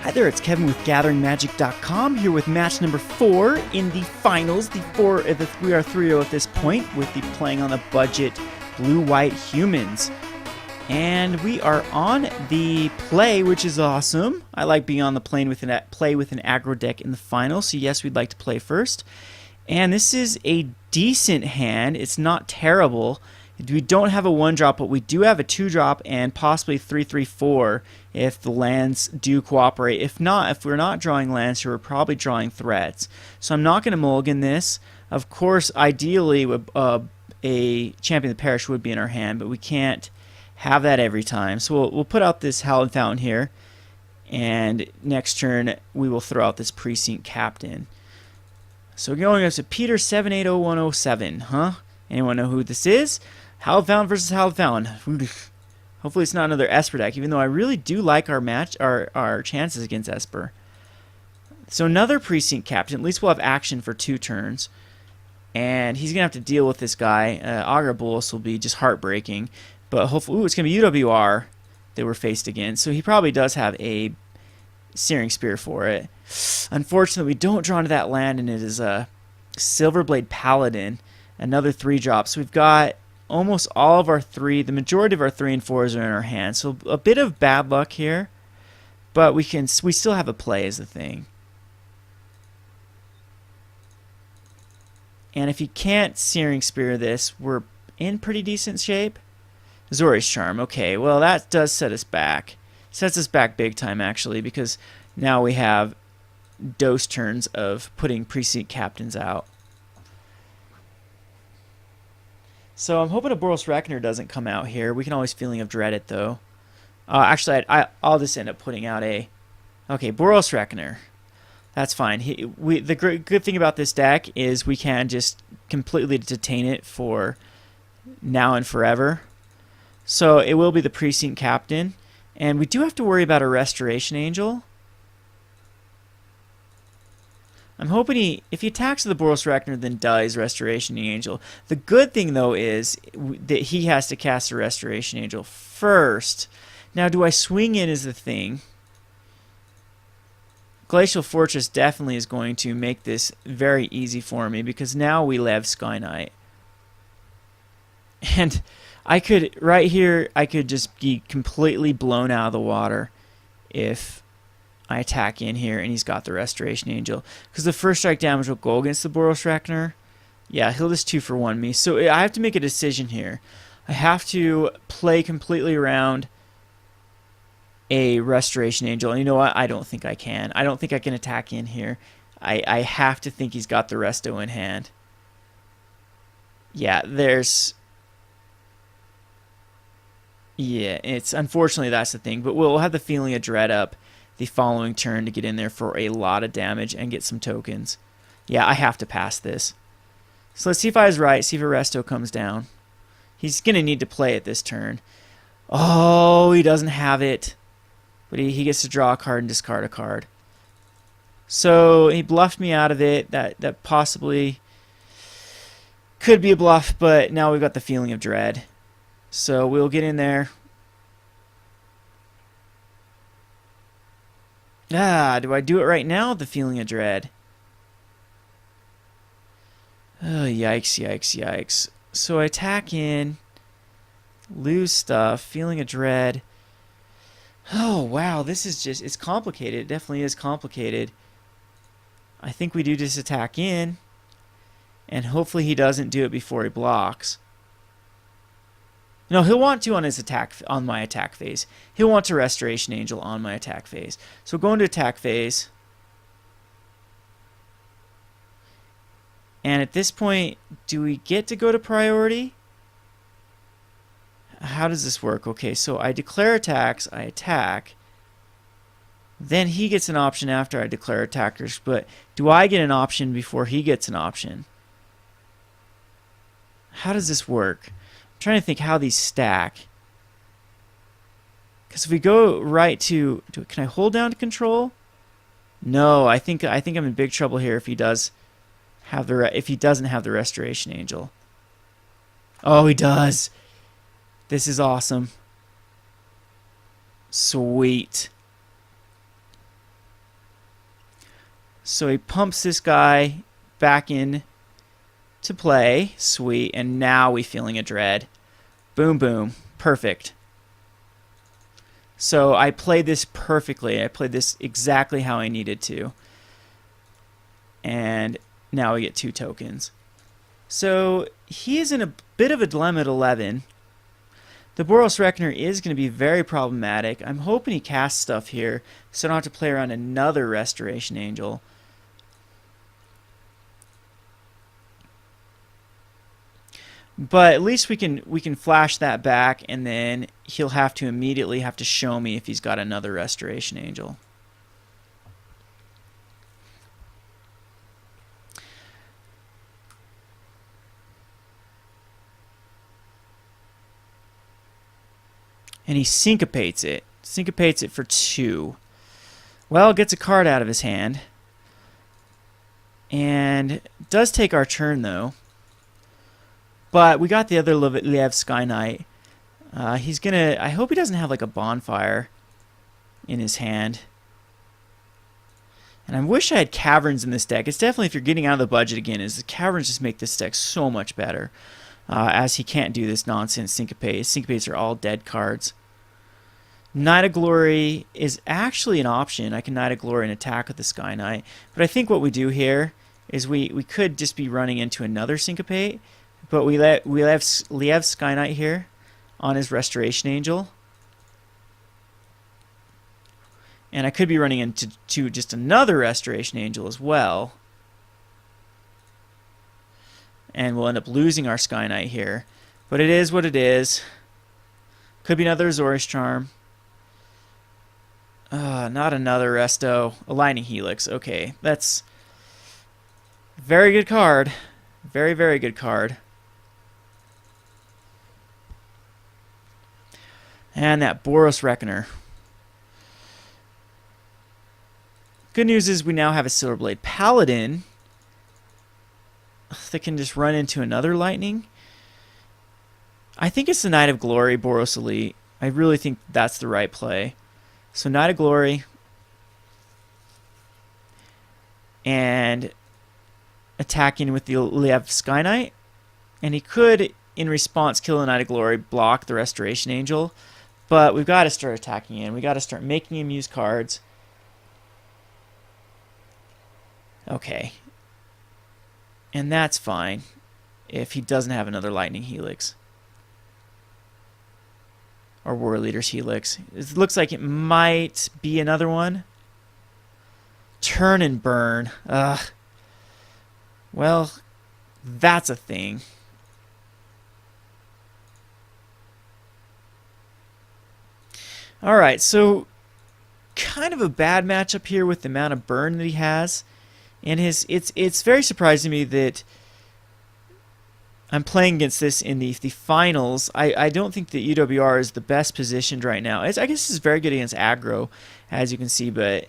Hi there, it's Kevin with GatheringMagic.com here with match number 4 in the finals. We are 3-0 at this point with the playing on the budget blue-white humans. And we are on the play, which is awesome. I like being on the play with an aggro deck in the final, so yes, we'd like to play first. And this is a decent hand. It's not terrible. We don't have a 1-drop, but we do have a 2-drop and possibly 3/3/4 if the lands do cooperate. If not, if we're not drawing lands, we're probably drawing threats. So I'm not going to mulligan this. Of course, ideally, a Champion of the Parish would be in our hand, but we can't have that every time. So we'll put out this Hallowed Fountain here, and next turn we will throw out this Precinct Captain. So going up to Peter 780107, huh? Anyone know who this is? Hallowed Fountain versus Hallowed Fountain. Hopefully it's not another Esper deck, even though I really do like our chances against Esper. So another Precinct Captain. At least we'll have action for 2 turns. And he's going to have to deal with this guy. Augur Boros will be just heartbreaking. But hopefully, it's going to be UWR that we're faced against. So he probably does have a Searing Spear for it. Unfortunately, we don't draw into that land, and it is a Silverblade Paladin. Another 3-drop. So we've got almost all of our 3, the majority of our 3 and 4s are in our hand. So a bit of bad luck here, but we still have a play as the thing. And if you can't Searing Spear this, we're in pretty decent shape. Zori's Charm. Okay, well that does set us back. Sets us back big time actually, because now we have dose turns of putting Precinct Captains out. So I'm hoping a Boros Reckoner doesn't come out here. We can always Feeling of Dread it, though. Actually, I'll just end up putting out a... Okay, Boros Reckoner. That's fine. The good thing about this deck is we can just completely detain it for now and forever. So it will be the Precinct Captain. And we do have to worry about a Restoration Angel. I'm hoping if he attacks the Boros Reckoner, then dies Restoration Angel. The good thing, though, is that he has to cast a Restoration Angel first. Now, do I swing in is the thing. Glacial Fortress definitely is going to make this very easy for me, because now we Lyev Skynight. And I could, right here, I could just be completely blown out of the water if I attack in here and he's got the Restoration Angel. Because the first strike damage will go against the Boros Reckoner. Yeah, he'll just 2-for-1 me. So I have to make a decision here. I have to play completely around a Restoration Angel. And you know what? I don't think I can. I don't think I can attack in here. I have to think he's got the Resto in hand. Yeah, yeah, it's unfortunately that's the thing. But we'll have the Feeling of Dread up the following turn to get in there for a lot of damage and get some tokens. Yeah, I have to pass this. So let's see if I was right, see if Arresto comes down. He's going to need to play it this turn. Oh, he doesn't have it. But he gets to draw a card and discard a card. So he bluffed me out of it. That possibly could be a bluff, but now we've got the Feeling of Dread. So we'll get in there. Do I do it right now? The Feeling of Dread. Oh, yikes, yikes, yikes. So I attack in, lose stuff, Feeling of Dread. Oh, wow, this is just, it's complicated. It definitely is complicated. I think we do just attack in, and hopefully he doesn't do it before he blocks. No, he'll want to on my attack phase. He'll want to Restoration Angel on my attack phase. So go into attack phase. And at this point, do we get to go to priority? How does this work? Okay, so I declare attacks, I attack. Then he gets an option after I declare attackers, but do I get an option before he gets an option? How does this work? I'm trying to think how these stack. Because if we go right to, can I hold down to control? No, I think I'm in big trouble here if he doesn't have the Restoration Angel. Oh, he does. This is awesome. Sweet. So he pumps this guy back in to play. Sweet. And now we feeling a dread. Boom, boom. Perfect. So I played this perfectly. I played this exactly how I needed to. And now we get 2 tokens. So he is in a bit of a dilemma at 11. The Boros Reckoner is going to be very problematic. I'm hoping he casts stuff here so I don't have to play around another Restoration Angel. But at least we can flash that back, and then he'll have to immediately have to show me if he's got another Restoration Angel. And he syncopates it. Syncopates it for 2. Well, gets a card out of his hand. And does take our turn, though. But we got the other Lyev Skynight. He's gonna... I hope he doesn't have, like, a bonfire in his hand. And I wish I had Caverns in this deck. It's definitely, if you're getting out of the budget again, is the Caverns just make this deck so much better. As he can't do this nonsense syncopate. His syncopates are all dead cards. Knight of Glory is actually an option. I can Knight of Glory and attack with the Skynight. But I think what we do here is we could just be running into another syncopate. But we have Lyev Skynight here on his Restoration Angel. And I could be running into just another Restoration Angel as well. And we'll end up losing our Skynight here. But it is what it is. Could be another Azorius Charm. Not another Resto. A Lightning Helix. Okay, that's very good card. Very, very good card. And that Boros Reckoner. Good news is we now have a Silverblade Paladin that can just run into another lightning. I think it's the Knight of Glory, Boros Elite. I really think that's the right play. So Knight of Glory. And attacking with the Lyev Skynight. And he could, in response, kill the Knight of Glory, block the Restoration Angel. But we've got to start attacking him. We've got to start making him use cards. Okay. And that's fine if he doesn't have another Lightning Helix. Or War Leader's Helix. It looks like it might be another one. Turn and burn. Ugh. Well, that's a thing. Alright, so kind of a bad matchup here with the amount of burn that he has. And it's very surprising to me that I'm playing against this in the finals. I don't think that UWR is the best positioned right now. I guess it's very good against aggro, as you can see, but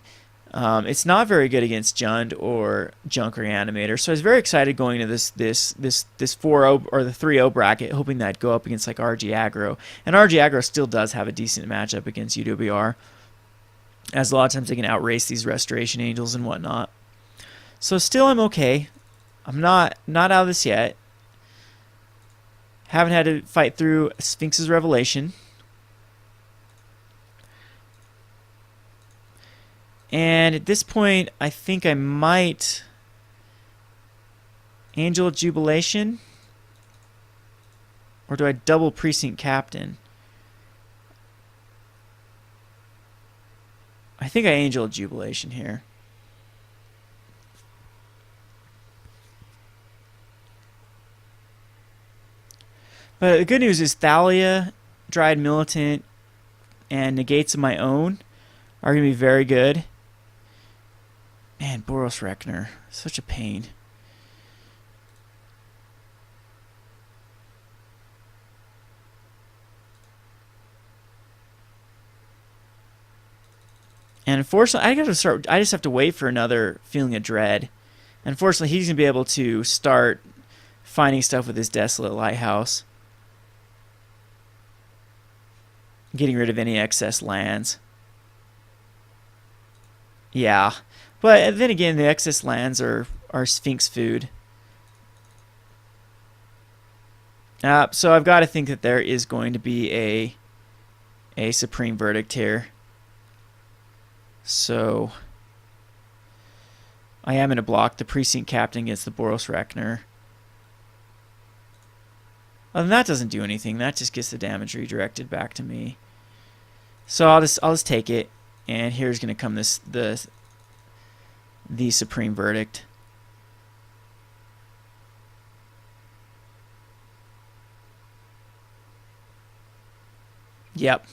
it's not very good against Jund or Junk Reanimator. So I was very excited going into this 4-0 or the 3-0 bracket, hoping that I'd go up against like RG aggro. And RG aggro still does have a decent matchup against UWR, as a lot of times they can outrace these Restoration Angels and whatnot. So still I'm okay. I'm not out of this yet. Haven't had to fight through Sphinx's Revelation. And at this point, I think I might Angel of Jubilation. Or do I double Precinct Captain? I think I Angel of Jubilation here. But the good news is Thalia, Dryad Militant, and Negates of my own are going to be very good. Man, Boros Reckoner, such a pain. And unfortunately, I just have to wait for another Feeling of Dread. Unfortunately, he's going to be able to start finding stuff with his Desolate Lighthouse. Getting rid of any excess lands. Yeah. But then again, the excess lands are Sphinx food. So I've got to think that there is going to be a Supreme Verdict here. So I am going to block the Precinct Captain against the Boros Reckoner. And that doesn't do anything. That just gets the damage redirected back to me. So I'll just take it. And here's going to come the Supreme Verdict. Yep.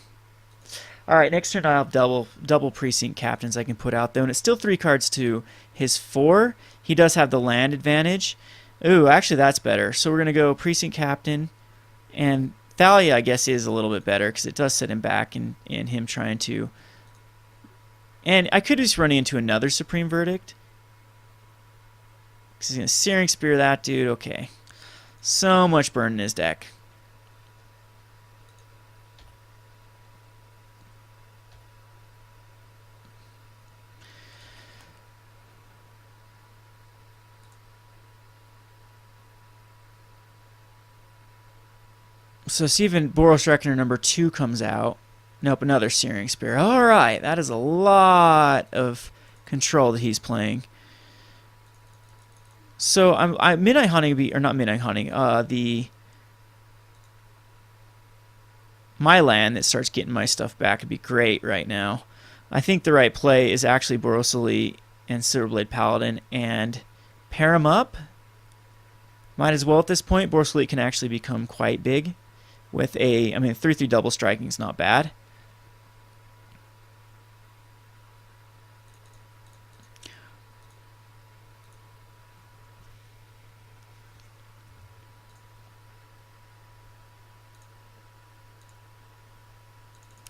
All right, next turn I'll have double Precinct Captains I can put out, though, and it's still 3 cards to his 4. He does have the land advantage. Ooh, actually that's better. So we're going to go Precinct Captain, and Thalia, I guess, is a little bit better because it does set him back in him trying to... And I could just run into another Supreme Verdict. Because he's going to Searing Spear that dude. Okay. So much burn in his deck. So see, even Boros Reckoner number 2 comes out. Nope, another Searing Spear. Alright, that is a lot of control that he's playing. So I'm Midnight Hunting, or not Midnight Hunting, my land that starts getting my stuff back would be great right now. I think the right play is actually Boros Elite and Silverblade Paladin and pair them up. Might as well at this point. Boros Elite can actually become quite big. With a, 3/3 double striking is not bad.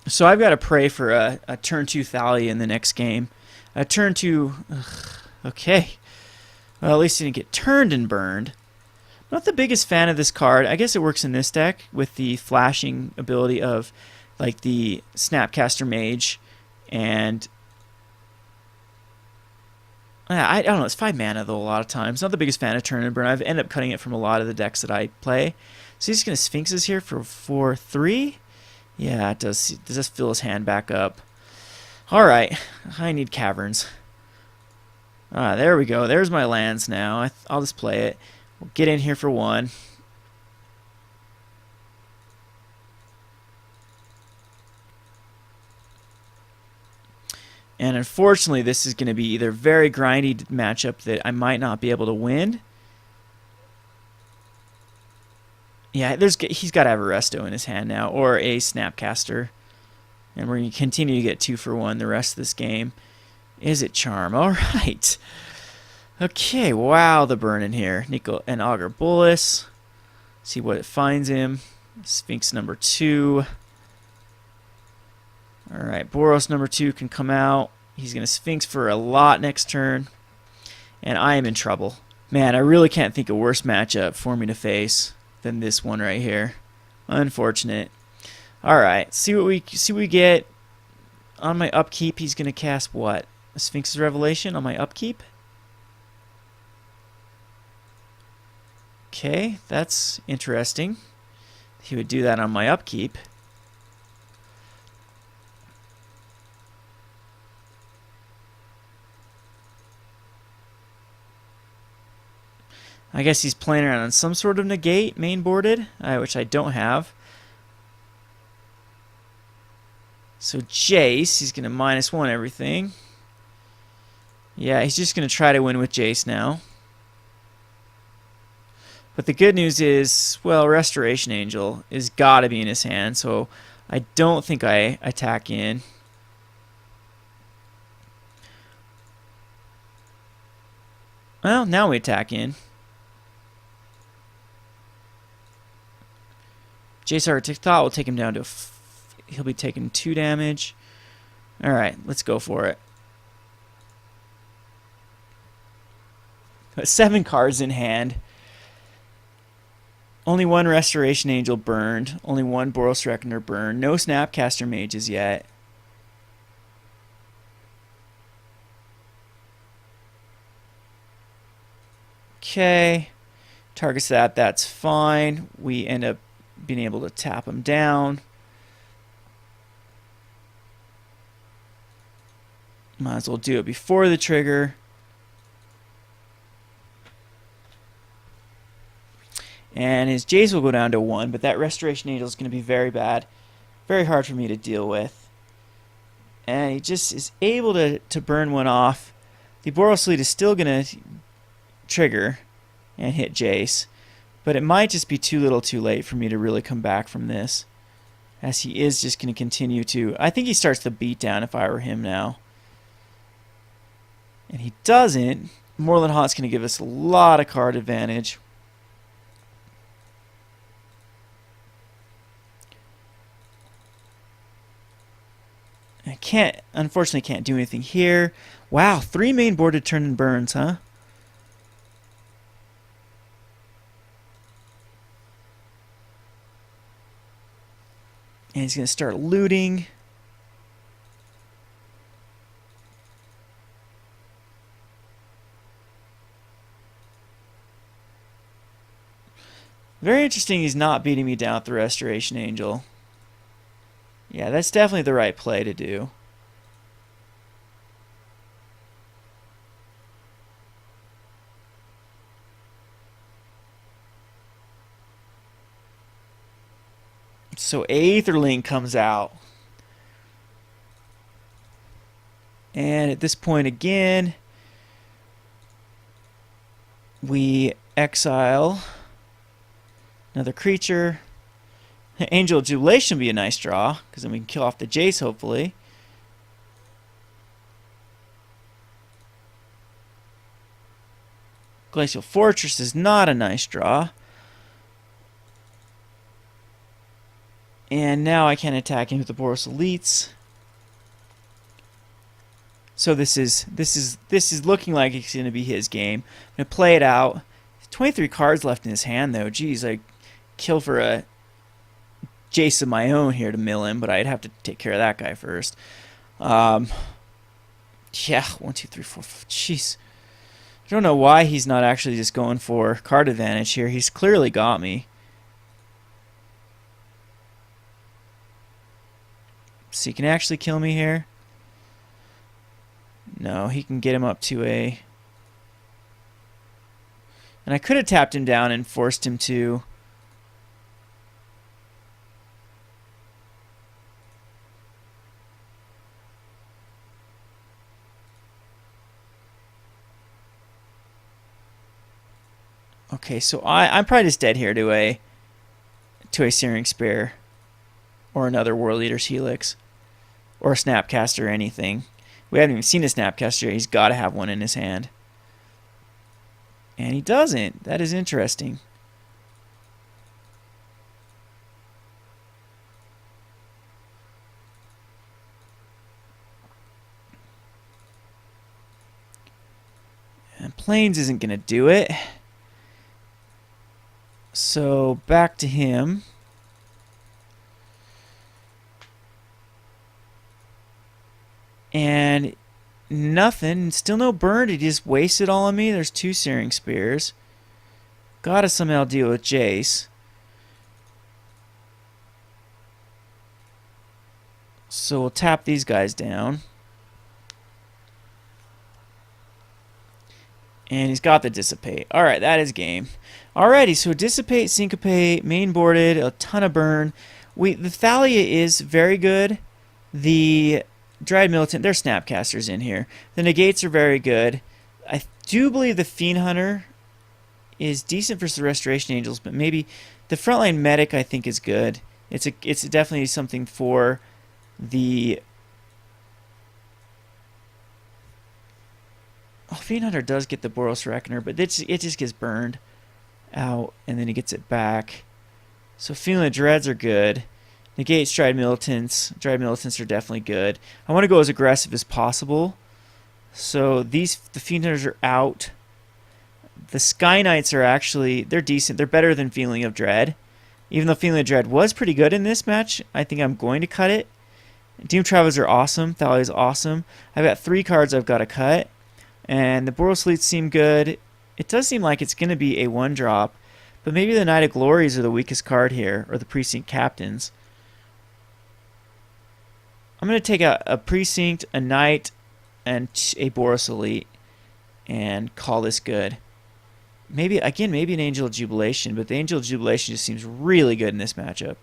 So I've got to pray for a turn 2 Thalia in the next game. A turn 2, okay. Well, at least he didn't get turned and burned. Not the biggest fan of this card. I guess it works in this deck with the flashing ability of like the Snapcaster Mage and I don't know, it's 5 mana though a lot of times. Not the biggest fan of turn and burn. I've ended up cutting it from a lot of the decks that I play. So he's going to Sphinxes here for 4/3. Yeah, it does. Does this fill his hand back up? Alright, I need caverns. There we go. There's my lands now. I'll just play it. We'll get in here for 1. And unfortunately, this is going to be either very grindy matchup that I might not be able to win. Yeah, he's got to have a Resto in his hand now, or a Snapcaster. And we're going to continue to get 2 for 1 the rest of this game. Is it Charm? All right. Okay, wow, the burn in here. Nico and Augur Bolas. See what it finds him. Sphinx number 2. Alright, Boros number 2 can come out. He's going to Sphinx for a lot next turn. And I am in trouble. Man, I really can't think of a worse matchup for me to face than this one right here. Unfortunate. Alright, see what we get. On my upkeep, he's going to cast what? A Sphinx's Revelation on my upkeep? Okay, that's interesting. He would do that on my upkeep. I guess he's playing around on some sort of negate main boarded, which I don't have. So Jace, he's going to -1 everything. Yeah, he's just going to try to win with Jace now. But the good news is, well, Restoration Angel is got to be in his hand, so I don't think I attack in. Well, now we attack in. Jace Arctic Thought will take him down to... he'll be taking 2 damage. Alright, let's go for it. 7 cards in hand. Only 1 Restoration Angel burned. Only 1 Boros Reckoner burned. No Snapcaster Mages yet. Okay. Targets that. That's fine. We end up being able to tap him down. Might as well do it before the trigger. And his Jace will go down to 1, but that Restoration Angel is going to be very bad. Very hard for me to deal with. And he just is able to burn one off. The Boros Elite is still going to trigger and hit Jace. But it might just be too little too late for me to really come back from this. As he is just going to continue to... I think he starts the beatdown if I were him now. And he doesn't. Moorland Haunt's going to give us a lot of card advantage. Unfortunately can't do anything here. Wow, 3 main boarded turn and burns, huh? And he's going to start looting. Very interesting he's not beating me down with the Restoration Angel. Yeah, that's definitely the right play to do. So Aetherling comes out. And at this point again, we exile another creature. Angel of Jubilation would be a nice draw, because then we can kill off the Jace, hopefully. Glacial Fortress is not a nice draw. And now I can attack him with the Boros Elites. So this is looking like it's going to be his game. I'm going to play it out. 23 cards left in his hand, though. Geez, I kill for a Jace of my own here to mill him, but I'd have to take care of that guy first. Yeah, 1, 2, 3, 4, 5. Jeez. I don't know why he's not actually just going for card advantage here. He's clearly got me. So he can actually kill me here? No, he can get him up to a... And I could have tapped him down and forced him to... Okay, so I'm probably just dead here to a Searing Spear or another World Eater's Helix or a Snapcaster or anything. We haven't even seen a Snapcaster yet. He's got to have one in his hand. And he doesn't. That is interesting. And Plains isn't going to do it. So back to him. And nothing. Still no burn. He just wasted all on me. There's 2 Searing Spears. Gotta somehow deal with Jace. So we'll tap these guys down. And he's got the Dissipate. Alright, that is game. Alrighty, so Dissipate, Syncopate, main boarded, a ton of burn. The Thalia is very good. The Dryad Militant, there's Snapcasters in here. The Negates are very good. I do believe the Fiend Hunter is decent versus the Restoration Angels, but maybe the Frontline Medic I think is good. It's definitely something for the... Oh, Fiend Hunter does get the Boros Reckoner, but it just gets burned out, and then he gets it back. So Feeling Dreads are good. Negate Dryad Militants. Dryad Militants are definitely good. I want to go as aggressive as possible. So the Fiend Hunters are out. The Skynights are actually, they're decent. They're better than Feeling of Dread. Even though Feeling of Dread was pretty good in this match, I think I'm going to cut it. Doom Travelers are awesome. Thalia is awesome. I've got 3 cards I've got to cut. And the Boros Elites seem good. It does seem like it's going to be a 1-drop, but maybe the Knight of Glories are the weakest card here, or the Precinct Captains. I'm going to take a Precinct, a Knight, and a Boros Elite, and call this good. Maybe, again, maybe an Angel of Jubilation, but the Angel of Jubilation just seems really good in this matchup.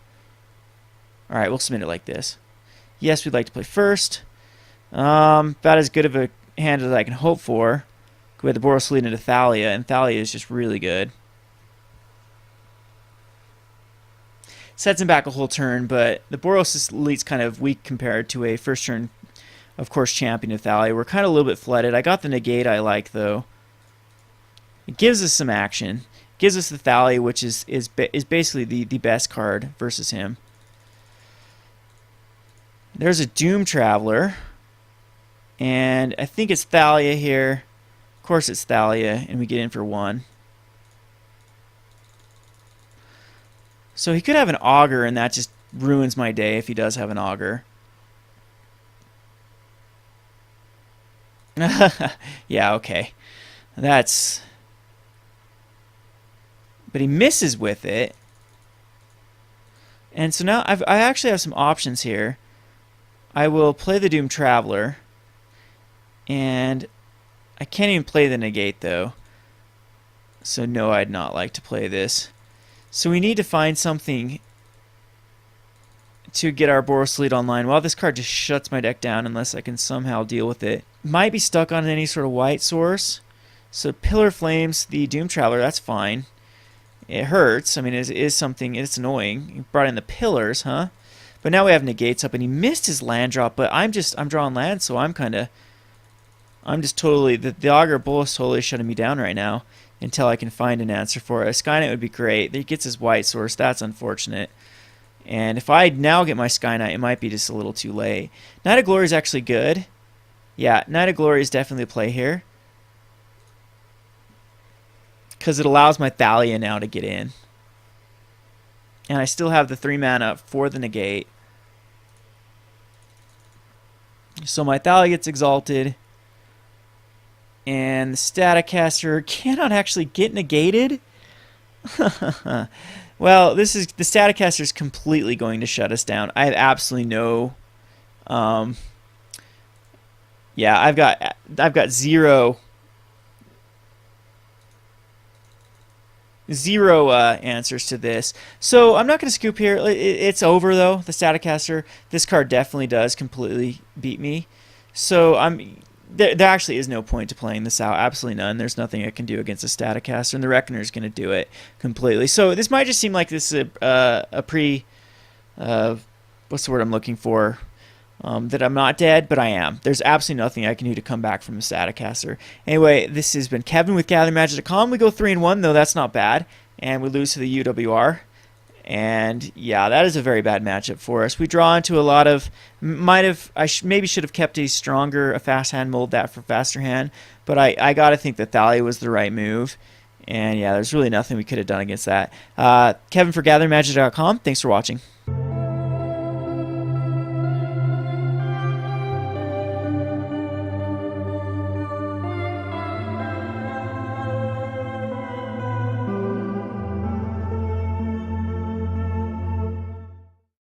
Alright, we'll submit it like this. Yes, we'd like to play first. About as good of a hand as I can hope for. We had the Boros Elite into Thalia, and Thalia is just really good. Sets him back a whole turn, but the Boros Elite's kind of weak compared to a first turn, of course, champion of Thalia. We're kind of a little bit flooded. I got the Negate I like, though. It gives us some action. It gives us the Thalia, which is basically the best card versus him. There's a Doom Traveler, and I think it's Thalia here. Of course it's Thalia, and we get in for 1. So he could have an Augur, and that just ruins my day if he does have an Augur. Yeah, okay. That's... But he misses with it. And so now I actually have some options here. I will play the Doom Traveler, and I can't even play the Negate, though. So no, I'd not like to play this. So we need to find something to get our Boros Elite online. Well, this card just shuts my deck down unless I can somehow deal with it. Might be stuck on any sort of white source. So Pillar Flames, the Doom Traveler, that's fine. It hurts. I mean, it is something, it's annoying. He brought in the Pillars, huh? But now we have Negates up, and he missed his land drop, but I'm drawing land, so I'm just totally, the Augur Bull is totally shutting me down right now until I can find an answer for it. A Skynight would be great. He gets his white source. That's unfortunate. And if I now get my Skynight, it might be just a little too late. Knight of Glory is actually good. Yeah, Knight of Glory is definitely a play here, because it allows my Thalia now to get in. And I still have the 3 mana for the Negate. So my Thalia gets exalted. And the Staticaster cannot actually get negated. Well, the Staticaster is completely going to shut us down. I have absolutely no... yeah, I've got zero answers to this. So I'm not going to scoop here. It's over, though, the Staticaster. This card definitely does completely beat me. So there actually is no point to playing this out. Absolutely none. There's nothing I can do against a Staticaster, and the Reckoner is going to do it completely. So this might just seem like this is what's the word I'm looking for? That I'm not dead, but I am. There's absolutely nothing I can do to come back from a Staticaster. Anyway, this has been Kevin with GatheringMagic.com. We go 3-1, though. That's not bad. And we lose to the UWR. And yeah, that is a very bad matchup for us. We draw into a lot of... maybe should have kept a fast hand mold that for faster hand. But I got to think that Thalia was the right move. And yeah, there's really nothing we could have done against that. Kevin for GatheringMagic.com. Thanks for watching.